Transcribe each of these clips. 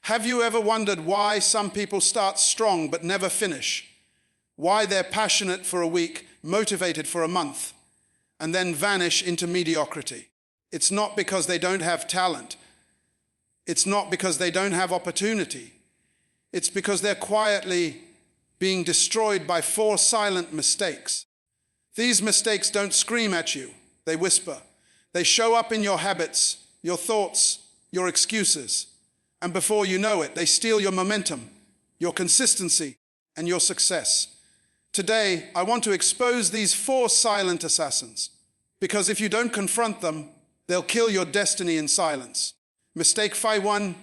Have you ever wondered why some people start strong but never finish? Why they're passionate for a week, motivated for a month, and then vanish into mediocrity? It's not because they don't have talent. It's not because they don't have opportunity. It's because they're quietly being destroyed by 4 silent mistakes. These mistakes don't scream at you, they whisper. They show up in your habits, your thoughts, your excuses. And before you know it, they steal your momentum, your consistency, and your success. Today, I want to expose these 4 silent assassins, because if you don't confront them, they'll kill your destiny in silence. Mistake 1,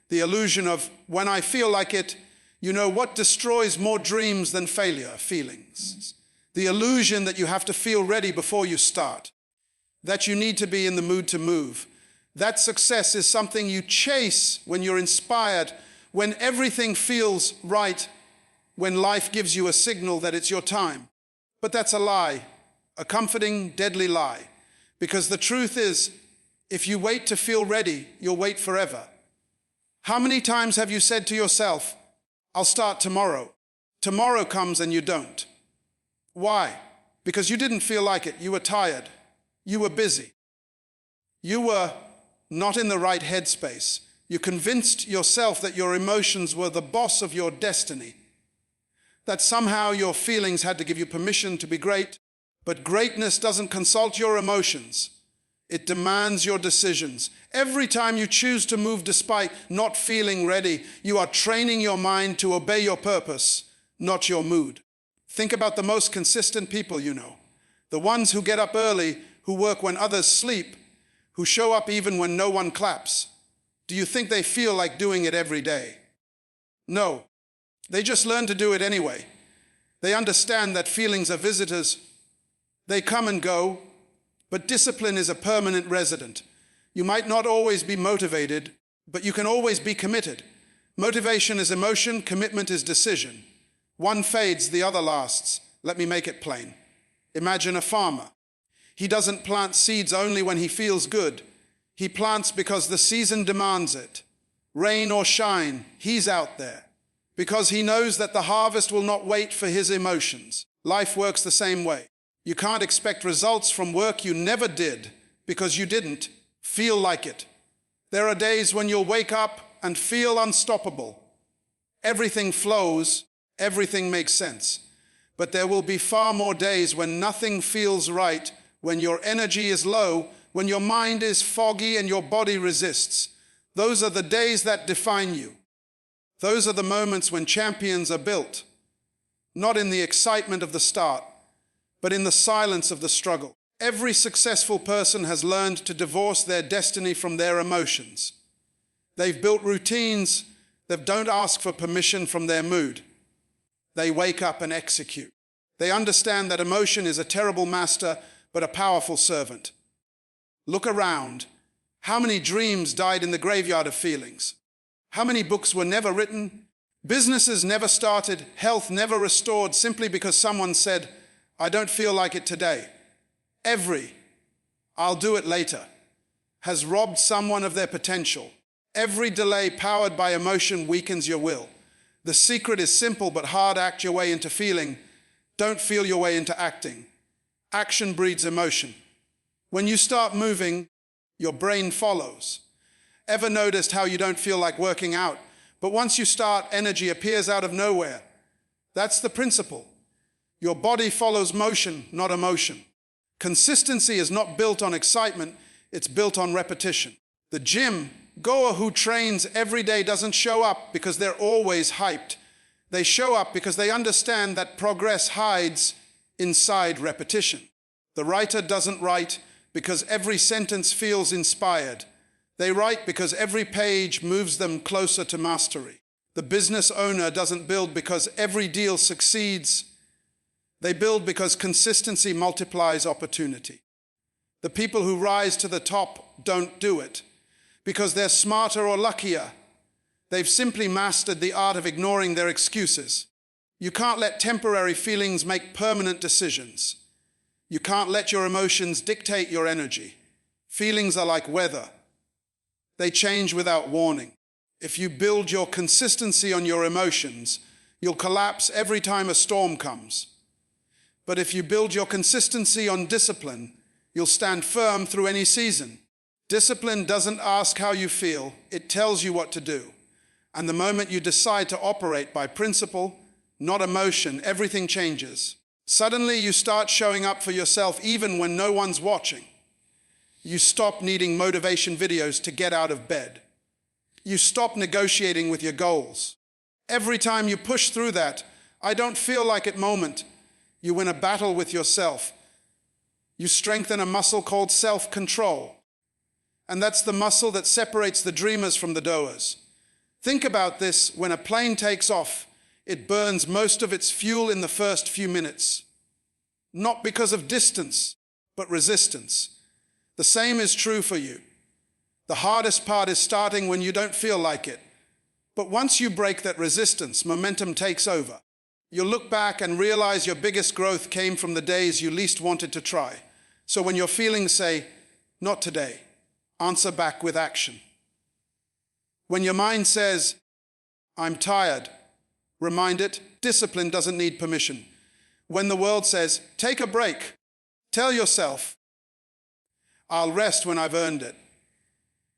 the illusion of when I feel like it. You know what destroys more dreams than failure? Feelings. The illusion that you have to feel ready before you start, that you need to be in the mood to move. That success is something you chase when you're inspired, when everything feels right, when life gives you a signal that it's your time. But that's a lie, a comforting, deadly lie. Because the truth is, if you wait to feel ready, you'll wait forever. How many times have you said to yourself, I'll start tomorrow? Tomorrow comes and you don't. Why? Because you didn't feel like it. You were tired. You were busy. You were not in the right headspace. You convinced yourself that your emotions were the boss of your destiny, that somehow your feelings had to give you permission to be great. But greatness doesn't consult your emotions. It demands your decisions. Every time you choose to move despite not feeling ready, you are training your mind to obey your purpose, not your mood. Think about the most consistent people you know. The ones who get up early, who work when others sleep, who show up even when no one claps. Do you think they feel like doing it every day? No. They just learn to do it anyway. They understand that feelings are visitors. They come and go. But discipline is a permanent resident. You might not always be motivated, but you can always be committed. Motivation is emotion, commitment is decision. One fades, the other lasts. Let me make it plain. Imagine a farmer. He doesn't plant seeds only when he feels good. He plants because the season demands it. Rain or shine, he's out there. Because he knows that the harvest will not wait for his emotions. Life works the same way. You can't expect results from work you never did because you didn't feel like it. There are days when you'll wake up and feel unstoppable. Everything flows, everything makes sense. But there will be far more days when nothing feels right, when your energy is low, when your mind is foggy and your body resists. Those are the days that define you. Those are the moments when champions are built, not in the excitement of the start, but in the silence of the struggle. Every successful person has learned to divorce their destiny from their emotions. They've built routines that don't ask for permission from their mood. They wake up and execute. They understand that emotion is a terrible master, but a powerful servant. Look around. How many dreams died in the graveyard of feelings? How many books were never written? Businesses never started, health never restored simply because someone said, I don't feel like it today. Every I'll do it later has robbed someone of their potential. Every delay powered by emotion weakens your will. The secret is simple but hard. Act your way into feeling. Don't feel your way into acting. Action breeds emotion. When you start moving, your brain follows. Ever noticed how you don't feel like working out, but once you start, energy appears out of nowhere? That's the principle. Your body follows motion, not emotion. Consistency is not built on excitement, it's built on repetition. The gym goer who trains every day doesn't show up because they're always hyped. They show up because they understand that progress hides inside repetition. The writer doesn't write because every sentence feels inspired. They write because every page moves them closer to mastery. The business owner doesn't build because every deal succeeds. They build because consistency multiplies opportunity. The people who rise to the top don't do it because they're smarter or luckier. They've simply mastered the art of ignoring their excuses. You can't let temporary feelings make permanent decisions. You can't let your emotions dictate your energy. Feelings are like weather. They change without warning. If you build your consistency on your emotions, you'll collapse every time a storm comes. But if you build your consistency on discipline, you'll stand firm through any season. Discipline doesn't ask how you feel, it tells you what to do. And the moment you decide to operate by principle, not emotion, everything changes. Suddenly you start showing up for yourself even when no one's watching. You stop needing motivation videos to get out of bed. You stop negotiating with your goals. Every time you push through that, I don't feel like it moment, you win a battle with yourself. You strengthen a muscle called self-control. And that's the muscle that separates the dreamers from the doers. Think about this: when a plane takes off, it burns most of its fuel in the first few minutes. Not because of distance, but resistance. The same is true for you. The hardest part is starting when you don't feel like it. But once you break that resistance, momentum takes over. You'll look back and realize your biggest growth came from the days you least wanted to try. So when your feelings say, "Not today," answer back with action. When your mind says, "I'm tired," remind it, discipline doesn't need permission. When the world says, "Take a break," tell yourself, "I'll rest when I've earned it."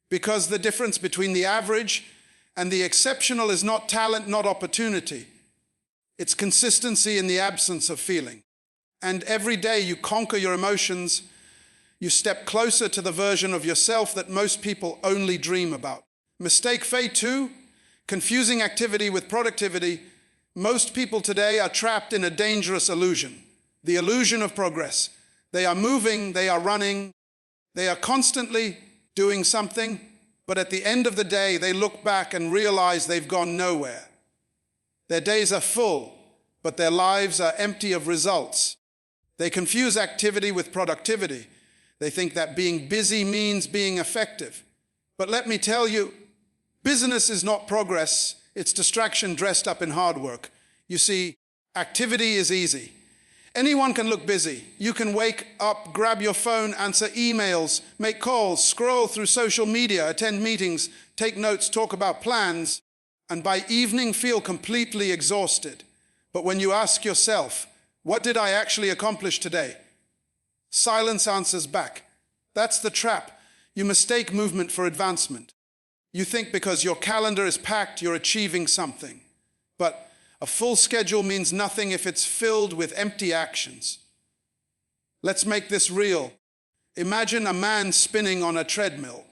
Because the difference between the average and the exceptional is not talent, not opportunity. It's consistency in the absence of feeling. And every day you conquer your emotions, you step closer to the version of yourself that most people only dream about. Mistake fate too, confusing activity with productivity. Most people today are trapped in a dangerous illusion, the illusion of progress. They are moving, they are running, they are constantly doing something, but at the end of the day, they look back and realize they've gone nowhere. Their days are full, but their lives are empty of results. They confuse activity with productivity. They think that being busy means being effective. But let me tell you, business is not progress, it's distraction dressed up in hard work. You see, activity is easy. Anyone can look busy. You can wake up, grab your phone, answer emails, make calls, scroll through social media, attend meetings, take notes, talk about plans, and by evening feel completely exhausted. But when you ask yourself, "What did I actually accomplish today?" silence answers back. That's the trap. You mistake movement for advancement. You think because your calendar is packed, you're achieving something. But a full schedule means nothing if it's filled with empty actions. Let's make this real. Imagine a man spinning on a treadmill.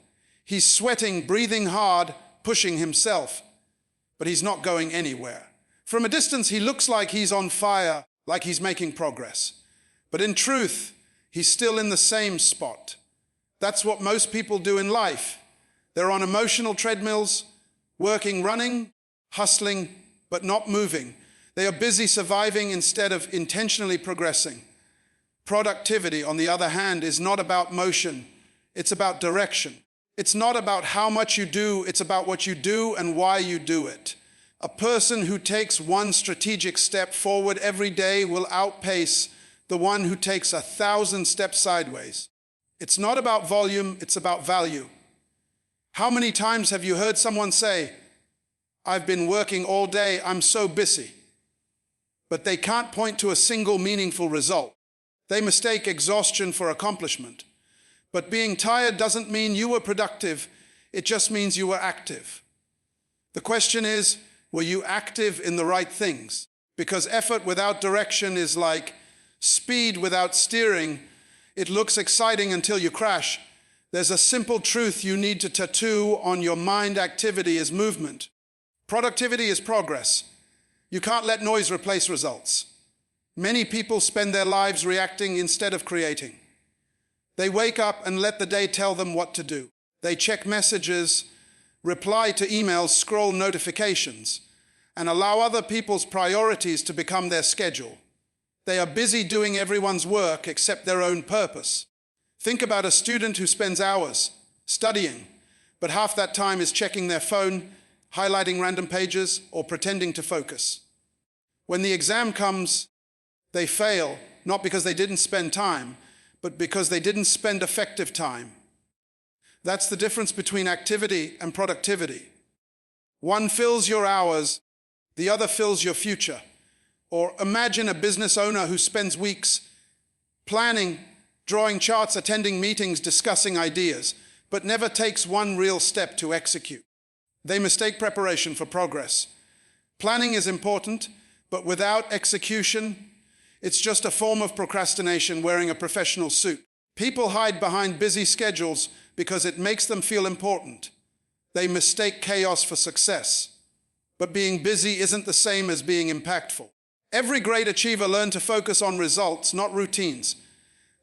He's sweating, breathing hard, pushing himself, but he's not going anywhere. From a distance, he looks like he's on fire, like he's making progress. But in truth, he's still in the same spot. That's what most people do in life. They're on emotional treadmills, working, running, hustling, but not moving. They are busy surviving instead of intentionally progressing. Productivity, on the other hand, is not about motion. It's about direction. It's not about how much you do, it's about what you do and why you do it. A person who takes one strategic step forward every day will outpace the one who takes 1,000 steps sideways. It's not about volume, it's about value. How many times have you heard someone say, "I've been working all day, I'm so busy," but they can't point to a single meaningful result? They mistake exhaustion for accomplishment. But being tired doesn't mean you were productive, it just means you were active. The question is, were you active in the right things? Because effort without direction is like speed without steering. It looks exciting until you crash. There's a simple truth you need to tattoo on your mind: activity is movement. Productivity is progress. You can't let noise replace results. Many people spend their lives reacting instead of creating. They wake up and let the day tell them what to do. They check messages, reply to emails, scroll notifications, and allow other people's priorities to become their schedule. They are busy doing everyone's work except their own purpose. Think about a student who spends hours studying, but half that time is checking their phone, highlighting random pages, or pretending to focus. When the exam comes, they fail, not because they didn't spend time, but because they didn't spend effective time. That's the difference between activity and productivity. One fills your hours, the other fills your future. Or imagine a business owner who spends weeks planning, drawing charts, attending meetings, discussing ideas, but never takes one real step to execute. They mistake preparation for progress. Planning is important, but without execution, it's just a form of procrastination wearing a professional suit. People hide behind busy schedules because it makes them feel important. They mistake chaos for success. But being busy isn't the same as being impactful. Every great achiever learned to focus on results, not routines.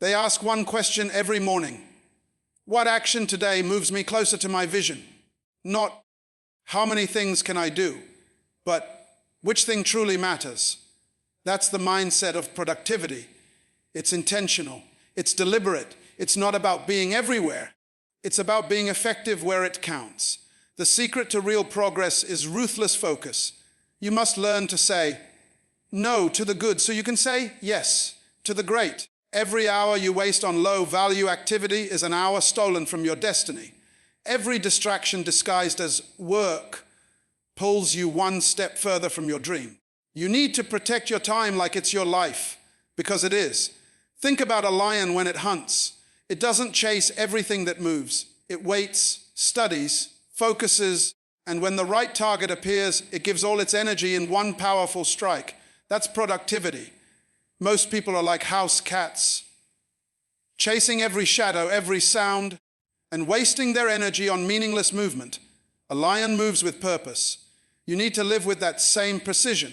They ask one question every morning. What action today moves me closer to my vision? Not how many things can I do, but which thing truly matters? That's the mindset of productivity. It's intentional. It's deliberate. It's not about being everywhere. It's about being effective where it counts. The secret to real progress is ruthless focus. You must learn to say no to the good so you can say yes to the great. Every hour you waste on low-value activity is an hour stolen from your destiny. Every distraction disguised as work pulls you one step further from your dream. You need to protect your time like it's your life, because it is. Think about a lion when it hunts. It doesn't chase everything that moves. It waits, studies, focuses, and when the right target appears, it gives all its energy in one powerful strike. That's productivity. Most people are like house cats, chasing every shadow, every sound, and wasting their energy on meaningless movement. A lion moves with purpose. You need to live with that same precision.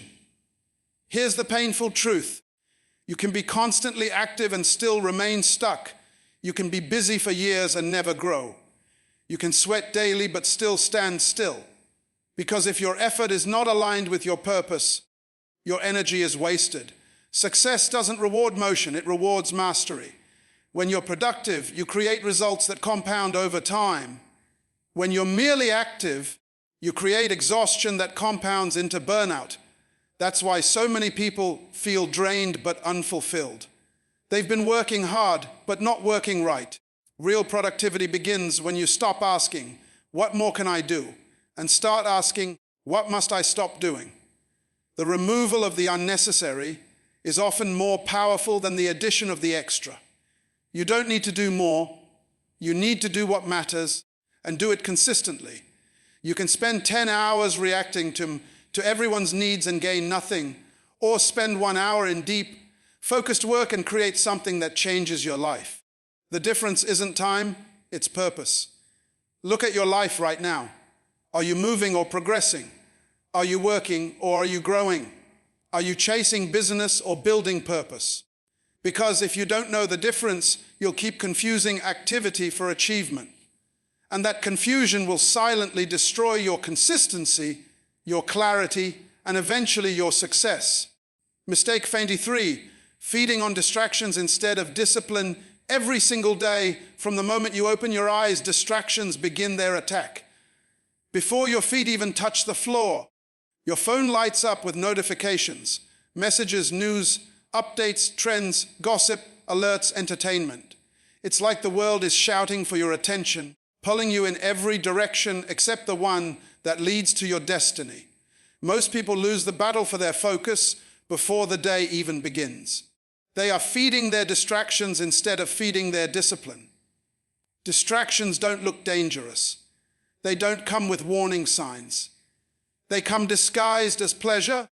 Here's the painful truth. You can be constantly active and still remain stuck. You can be busy for years and never grow. You can sweat daily but still stand still. Because if your effort is not aligned with your purpose, your energy is wasted. Success doesn't reward motion, it rewards mastery. When you're productive, you create results that compound over time. When you're merely active, you create exhaustion that compounds into burnout. That's why so many people feel drained but unfulfilled. They've been working hard, but not working right. Real productivity begins when you stop asking, what more can I do? And start asking, what must I stop doing? The removal of the unnecessary is often more powerful than the addition of the extra. You don't need to do more. You need to do what matters and do it consistently. You can spend 10 hours reacting to everyone's needs and gain nothing, or spend 1 hour in deep, focused work and create something that changes your life. The difference isn't time, it's purpose. Look at your life right now. Are you moving or progressing? Are you working or are you growing? Are you chasing business or building purpose? Because if you don't know the difference, you'll keep confusing activity for achievement. And that confusion will silently destroy your consistency, your clarity, and eventually your success. Mistake 23, feeding on distractions instead of discipline. Every single day, from the moment you open your eyes, distractions begin their attack. Before your feet even touch the floor, your phone lights up with notifications, messages, news, updates, trends, gossip, alerts, entertainment. It's like the world is shouting for your attention, pulling you in every direction except the one that leads to your destiny. Most people lose the battle for their focus before the day even begins. They are feeding their distractions instead of feeding their discipline. Distractions don't look dangerous. They don't come with warning signs. They come disguised as pleasure,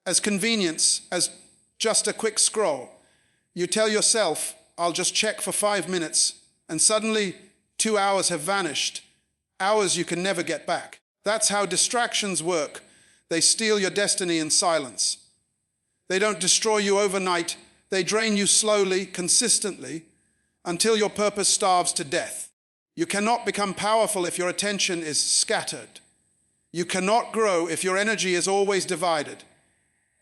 as convenience, as just a quick scroll. You tell yourself, I'll just check for 5 minutes, and suddenly 2 hours have vanished, hours you can never get back. That's how distractions work. They steal your destiny in silence. They don't destroy you overnight. They drain you slowly, consistently, until your purpose starves to death. You cannot become powerful if your attention is scattered. You cannot grow if your energy is always divided.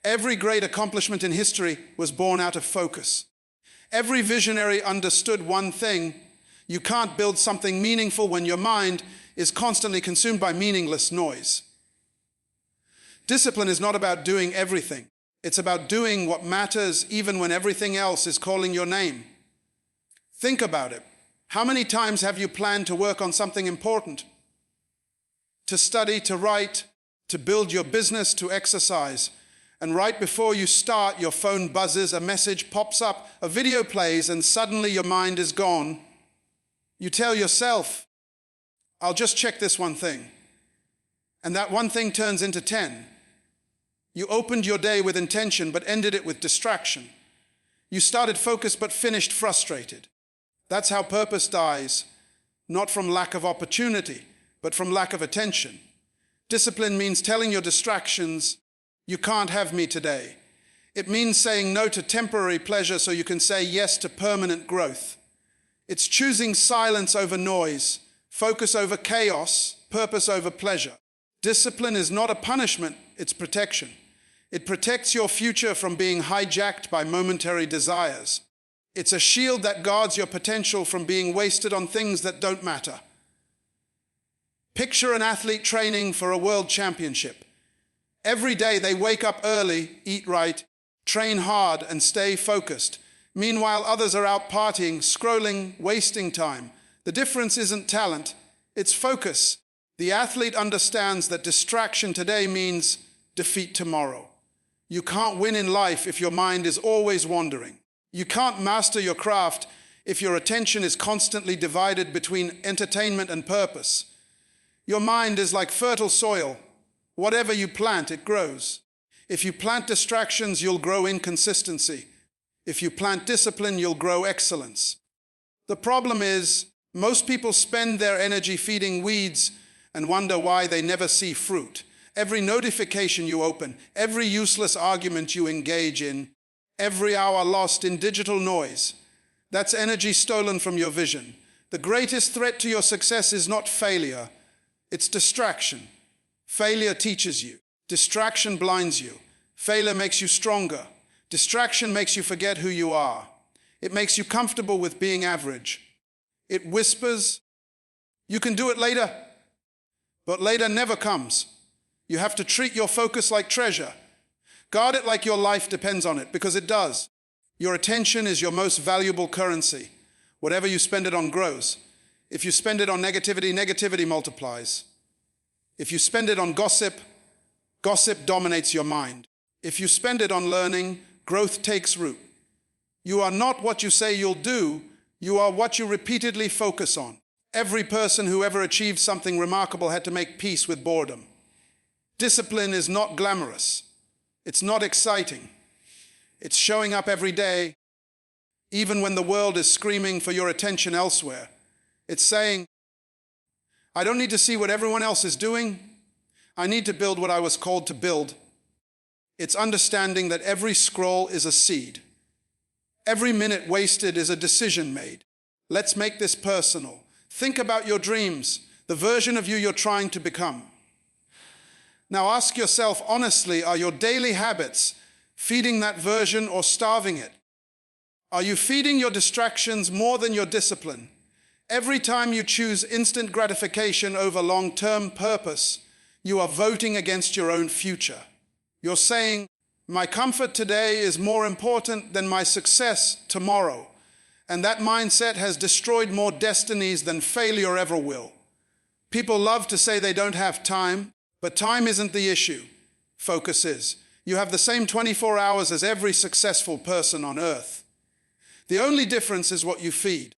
Every great accomplishment in history was born out of focus. Every visionary understood one thing: you can't build something meaningful when your mind is constantly consumed by meaningless noise. Discipline is not about doing everything. It's about doing what matters even when everything else is calling your name. Think about it. How many times have you planned to work on something important? to study, to write, to build your business, to exercise. And right before you start, your phone buzzes, a message pops up, a video plays, and suddenly your mind is gone. You tell yourself, I'll just check this one thing. And that one thing turns into 10. You opened your day with intention but ended it with distraction. You started focused but finished frustrated. That's how purpose dies, not from lack of opportunity, but from lack of attention. Discipline means telling your distractions, you can't have me today. It means saying no to temporary pleasure so you can say yes to permanent growth. It's choosing silence over noise, focus over chaos, purpose over pleasure. Discipline is not a punishment, it's protection. It protects your future from being hijacked by momentary desires. It's a shield that guards your potential from being wasted on things that don't matter. Picture an athlete training for a world championship. Every day they wake up early, eat right, train hard, and stay focused. Meanwhile, others are out partying, scrolling, wasting time. The difference isn't talent, it's focus. The athlete understands that distraction today means defeat tomorrow. You can't win in life if your mind is always wandering. You can't master your craft if your attention is constantly divided between entertainment and purpose. Your mind is like fertile soil. Whatever you plant, it grows. If you plant distractions, you'll grow inconsistency. If you plant discipline, you'll grow excellence. The problem is, most people spend their energy feeding weeds and wonder why they never see fruit. Every notification you open, every useless argument you engage in, every hour lost in digital noise, that's energy stolen from your vision. The greatest threat to your success is not failure, it's distraction. Failure teaches you. Distraction blinds you. Failure makes you stronger. Distraction makes you forget who you are. It makes you comfortable with being average. It whispers, you can do it later. But later never comes. You have to treat your focus like treasure. Guard it like your life depends on it, because it does. Your attention is your most valuable currency. Whatever you spend it on grows. If you spend it on negativity, negativity multiplies. If you spend it on gossip, gossip dominates your mind. If you spend it on learning, growth takes root. You are not what you say you'll do, you are what you repeatedly focus on. Every person who ever achieved something remarkable had to make peace with boredom. Discipline is not glamorous. It's not exciting. It's showing up every day, even when the world is screaming for your attention elsewhere. It's saying, I don't need to see what everyone else is doing. I need to build what I was called to build. It's understanding that every scroll is a seed. Every minute wasted is a decision made. Let's make this personal. Think about your dreams, the version of you you're trying to become. Now ask yourself honestly, are your daily habits feeding that version or starving it? Are you feeding your distractions more than your discipline? Every time you choose instant gratification over long-term purpose, you are voting against your own future. You're saying, my comfort today is more important than my success tomorrow. And that mindset has destroyed more destinies than failure ever will. People love to say they don't have time, but time isn't the issue. Focus is. You have the same 24 hours as every successful person on earth. The only difference is what you feed.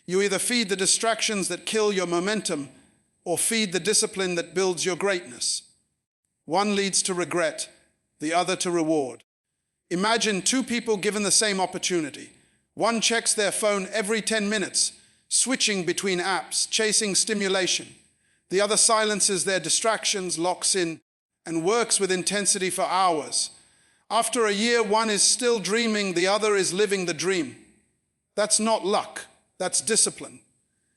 You either feed the distractions that kill your momentum or feed the discipline that builds your greatness. One leads to regret, the other to reward. Imagine two people given the same opportunity. One checks their phone every 10 minutes, switching between apps, chasing stimulation. The other silences their distractions, locks in, and works with intensity for hours. After a year, one is still dreaming, the other is living the dream. That's not luck, that's discipline.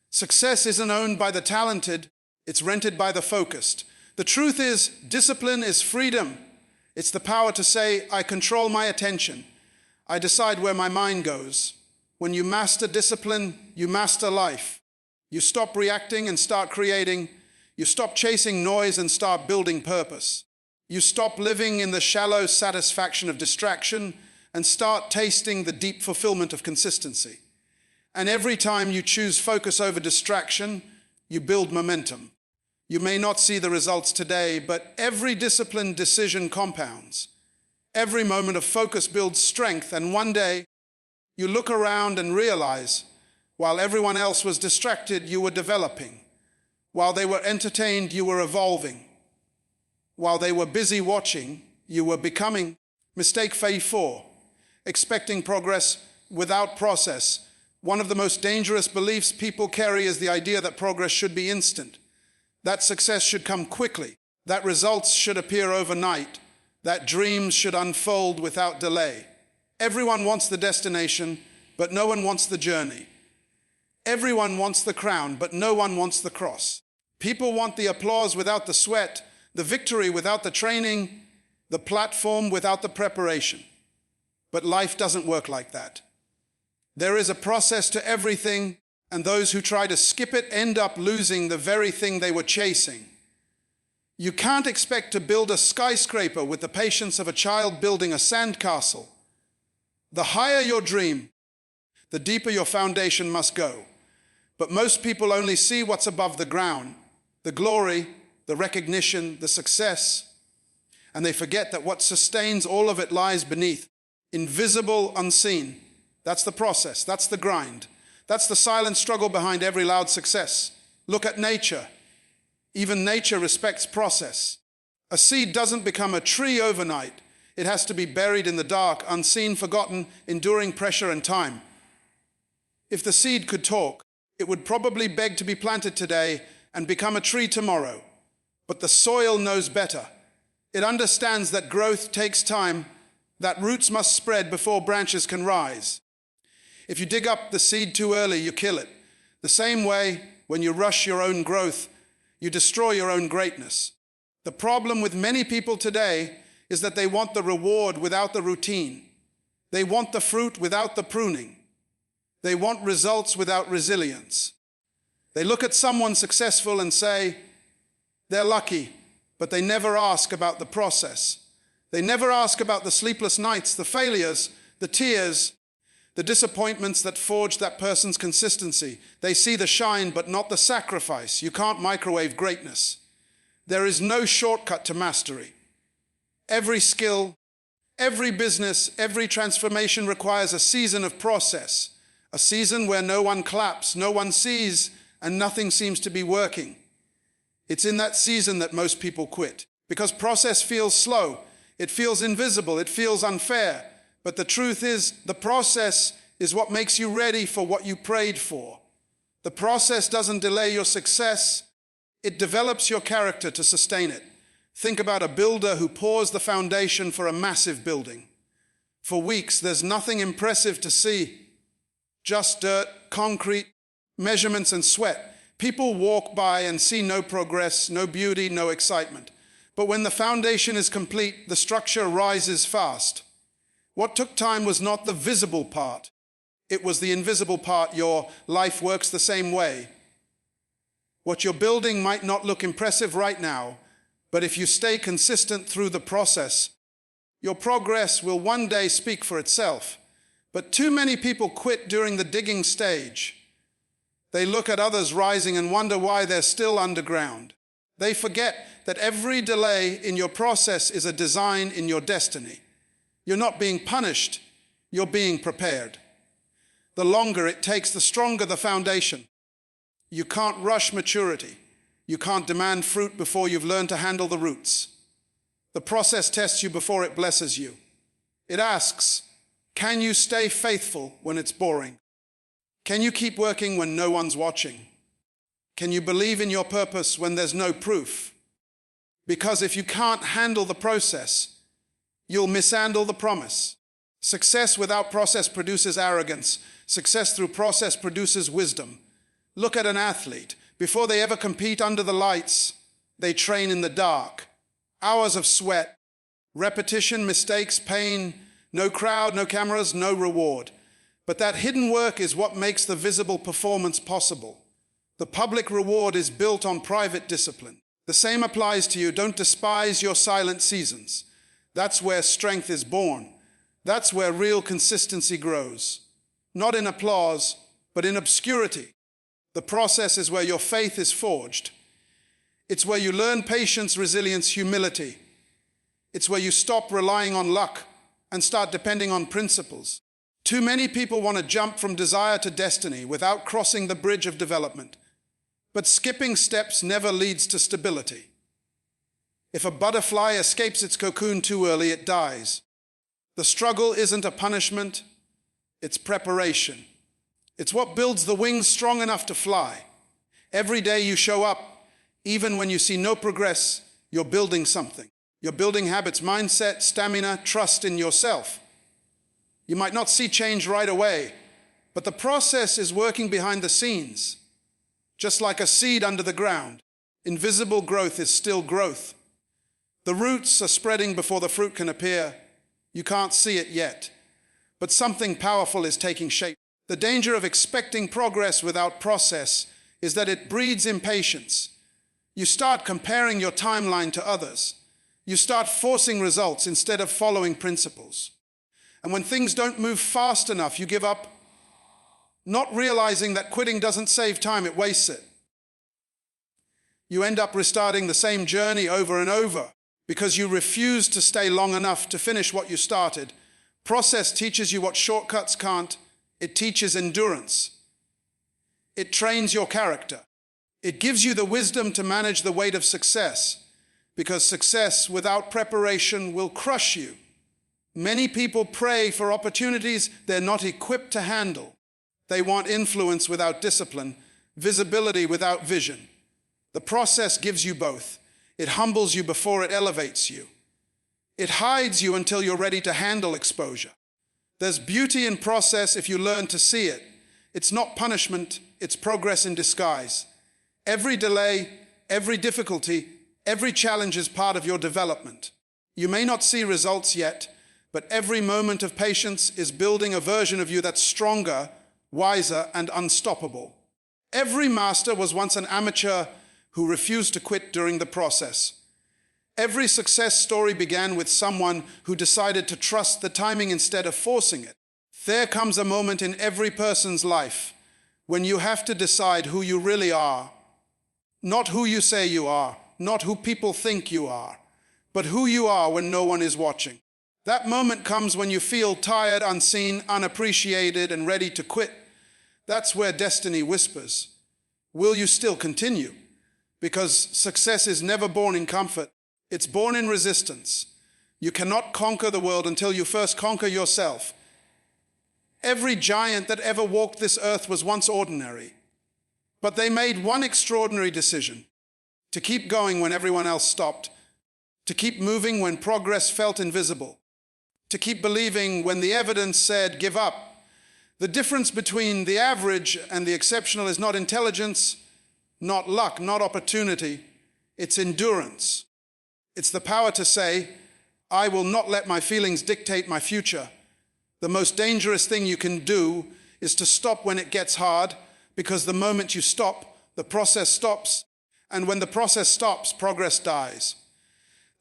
Success isn't owned by the talented, it's rented by the focused. The truth is, discipline is freedom. It's the power to say, I control my attention. I decide where my mind goes. When you master discipline, you master life. You stop reacting and start creating. You stop chasing noise and start building purpose. You stop living in the shallow satisfaction of distraction and start tasting the deep fulfillment of consistency. And every time you choose focus over distraction, you build momentum. You may not see the results today, but every disciplined decision compounds. Every moment of focus builds strength, and one day you look around and realize, while everyone else was distracted, you were developing. While they were entertained, you were evolving. While they were busy watching, you were becoming. Mistake 4, expecting progress without process. One of the most dangerous beliefs people carry is the idea that progress should be instant, that success should come quickly, that results should appear overnight, that dreams should unfold without delay. Everyone wants the destination, but no one wants the journey. Everyone wants the crown, but no one wants the cross. People want the applause without the sweat, the victory without the training, the platform without the preparation. But life doesn't work like that. There is a process to everything, and those who try to skip it end up losing the very thing they were chasing. You can't expect to build a skyscraper with the patience of a child building a sandcastle. The higher your dream, the deeper your foundation must go. But most people only see what's above the ground, the glory, the recognition, the success, and they forget that what sustains all of it lies beneath, invisible, unseen. That's the process, that's the grind. That's the silent struggle behind every loud success. Look at nature. Even nature respects process. A seed doesn't become a tree overnight. It has to be buried in the dark, unseen, forgotten, enduring pressure and time. If the seed could talk, it would probably beg to be planted today and become a tree tomorrow. But the soil knows better. It understands that growth takes time, that roots must spread before branches can rise. If you dig up the seed too early, you kill it. The same way, when you rush your own growth, you destroy your own greatness. The problem with many people today is that they want the reward without the routine. They want the fruit without the pruning. They want results without resilience. They look at someone successful and say, they're lucky, but they never ask about the process. They never ask about the sleepless nights, the failures, the tears, the disappointments that forged that person's consistency. They see the shine, but not the sacrifice. You can't microwave greatness. There is no shortcut to mastery. Every skill, every business, every transformation requires a season of process, a season where no one claps, no one sees, and nothing seems to be working. It's in that season that most people quit, because process feels slow, it feels invisible, it feels unfair. But the truth is, the process is what makes you ready for what you prayed for. The process doesn't delay your success, it develops your character to sustain it. Think about a builder who pours the foundation for a massive building. For weeks, there's nothing impressive to see, just dirt, concrete, measurements, and sweat. People walk by and see no progress, no beauty, no excitement. But when the foundation is complete, the structure rises fast. What took time was not the visible part. It was the invisible part. Your life works the same way. What you're building might not look impressive right now, but if you stay consistent through the process, your progress will one day speak for itself. But too many people quit during the digging stage. They look at others rising and wonder why they're still underground. They forget that every delay in your process is a design in your destiny. You're not being punished, you're being prepared. The longer it takes, the stronger the foundation. You can't rush maturity. You can't demand fruit before you've learned to handle the roots. The process tests you before it blesses you. It asks, can you stay faithful when it's boring? Can you keep working when no one's watching? Can you believe in your purpose when there's no proof? Because if you can't handle the process, you'll mishandle the promise. Success without process produces arrogance. Success through process produces wisdom. Look at an athlete. Before they ever compete under the lights, they train in the dark. Hours of sweat, repetition, mistakes, pain, no crowd, no cameras, no reward. But that hidden work is what makes the visible performance possible. The public reward is built on private discipline. The same applies to you. Don't despise your silent seasons. That's where strength is born. That's where real consistency grows. Not in applause, but in obscurity. The process is where your faith is forged. It's where you learn patience, resilience, humility. It's where you stop relying on luck and start depending on principles. Too many people want to jump from desire to destiny without crossing the bridge of development. But skipping steps never leads to stability. If a butterfly escapes its cocoon too early, it dies. The struggle isn't a punishment, it's preparation. It's what builds the wings strong enough to fly. Every day you show up, even when you see no progress, you're building something. You're building habits, mindset, stamina, trust in yourself. You might not see change right away, but the process is working behind the scenes. Just like a seed under the ground, invisible growth is still growth. The roots are spreading before the fruit can appear. You can't see it yet, but something powerful is taking shape. The danger of expecting progress without process is that it breeds impatience. You start comparing your timeline to others. You start forcing results instead of following principles. And when things don't move fast enough, you give up, not realizing that quitting doesn't save time, it wastes it. You end up restarting the same journey over and over because you refuse to stay long enough to finish what you started. Process teaches you what shortcuts can't. It teaches endurance. It trains your character. It gives you the wisdom to manage the weight of success, because success without preparation will crush you. Many people pray for opportunities they're not equipped to handle. They want influence without discipline, visibility without vision. The process gives you both. It humbles you before it elevates you. It hides you until you're ready to handle exposure. There's beauty in process if you learn to see it. It's not punishment, it's progress in disguise. Every delay, every difficulty, every challenge is part of your development. You may not see results yet, but every moment of patience is building a version of you that's stronger, wiser, and unstoppable. Every master was once an amateur who refused to quit during the process. Every success story began with someone who decided to trust the timing instead of forcing it. There comes a moment in every person's life when you have to decide who you really are. Not who you say you are, not who people think you are, but who you are when no one is watching. That moment comes when you feel tired, unseen, unappreciated, and ready to quit. That's where destiny whispers. Will you still continue? Because success is never born in comfort. It's born in resistance. You cannot conquer the world until you first conquer yourself. Every giant that ever walked this earth was once ordinary. But they made one extraordinary decision: to keep going when everyone else stopped, to keep moving when progress felt invisible, to keep believing when the evidence said give up. The difference between the average and the exceptional is not intelligence, not luck, not opportunity. It's endurance. It's the power to say, I will not let my feelings dictate my future. The most dangerous thing you can do is to stop when it gets hard, because the moment you stop, the process stops. And when the process stops, progress dies.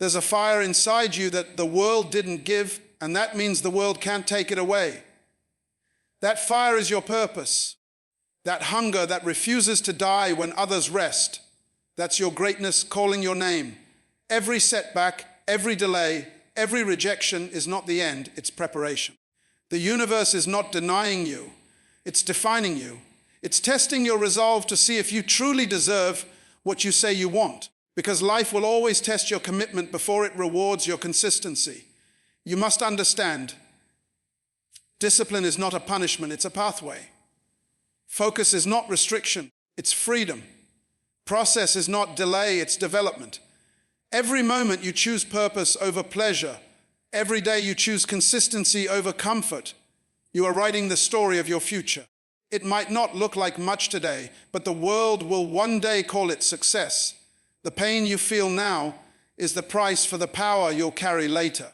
There's a fire inside you that the world didn't give, and that means the world can't take it away. That fire is your purpose. That hunger that refuses to die when others rest. That's your greatness calling your name. Every setback, every delay, every rejection is not the end, it's preparation. The universe is not denying you, it's defining you. It's testing your resolve to see if you truly deserve what you say you want, because life will always test your commitment before it rewards your consistency. You must understand, discipline is not a punishment, it's a pathway. Focus is not restriction, it's freedom. Process is not delay, it's development. Every moment you choose purpose over pleasure. Every day you choose consistency over comfort. You are writing the story of your future. It might not look like much today, but the world will one day call it success. The pain you feel now is the price for the power you'll carry later.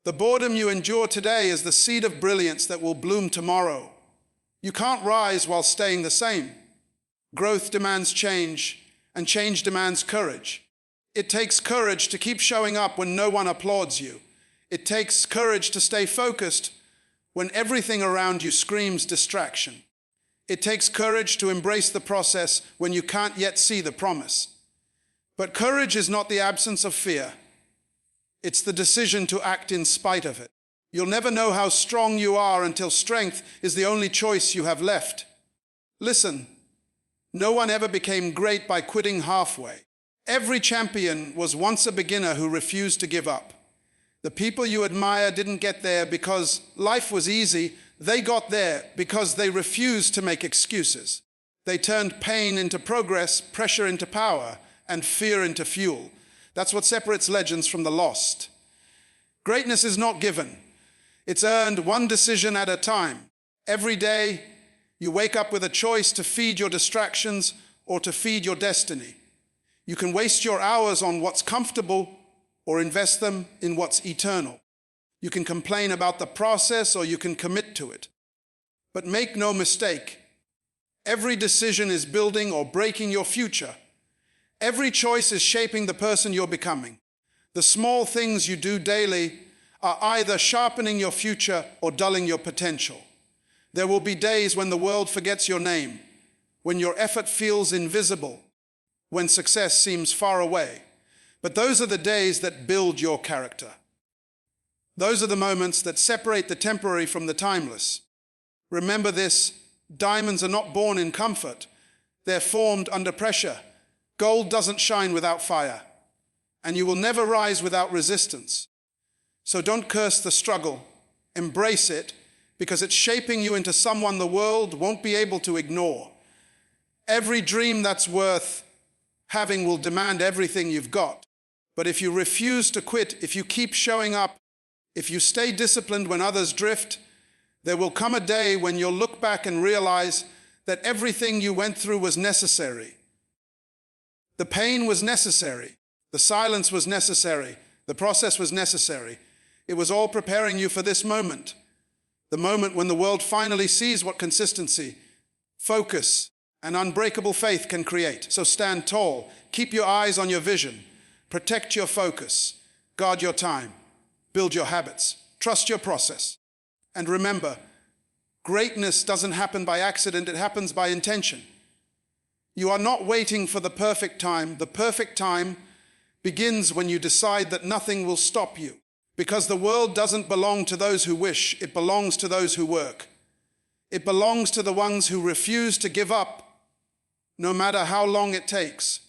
The boredom you endure today is the seed of brilliance that will bloom tomorrow. You can't rise while staying the same. Growth demands change, and change demands courage. It takes courage to keep showing up when no one applauds you. It takes courage to stay focused when everything around you screams distraction. It takes courage to embrace the process when you can't yet see the promise. But courage is not the absence of fear. It's the decision to act in spite of it. You'll never know how strong you are until strength is the only choice you have left. Listen, no one ever became great by quitting halfway. Every champion was once a beginner who refused to give up. The people you admire didn't get there because life was easy. They got there because they refused to make excuses. They turned pain into progress, pressure into power, and fear into fuel. That's what separates legends from the lost. Greatness is not given. It's earned one decision at a time. Every day, you wake up with a choice to feed your distractions or to feed your destiny. You can waste your hours on what's comfortable or invest them in what's eternal. You can complain about the process or you can commit to it. But make no mistake, every decision is building or breaking your future. Every choice is shaping the person you're becoming. The small things you do daily are either sharpening your future or dulling your potential. There will be days when the world forgets your name, when your effort feels invisible, when success seems far away. But those are the days that build your character. Those are the moments that separate the temporary from the timeless. Remember this, diamonds are not born in comfort. They're formed under pressure. Gold doesn't shine without fire, and you will never rise without resistance. So don't curse the struggle. Embrace it, because it's shaping you into someone the world won't be able to ignore. Every dream that's worth having will demand everything you've got. But if you refuse to quit, if you keep showing up, if you stay disciplined when others drift, there will come a day when you'll look back and realize that everything you went through was necessary. The pain was necessary. The silence was necessary. The process was necessary. It was all preparing you for this moment. The moment when the world finally sees what consistency, focus, and unbreakable faith can create. So stand tall. Keep your eyes on your vision. Protect your focus. Guard your time. Build your habits. Trust your process. And remember, greatness doesn't happen by accident. It happens by intention. You are not waiting for the perfect time. The perfect time begins when you decide that nothing will stop you. Because the world doesn't belong to those who wish. It belongs to those who work. It belongs to the ones who refuse to give up, no matter how long it takes.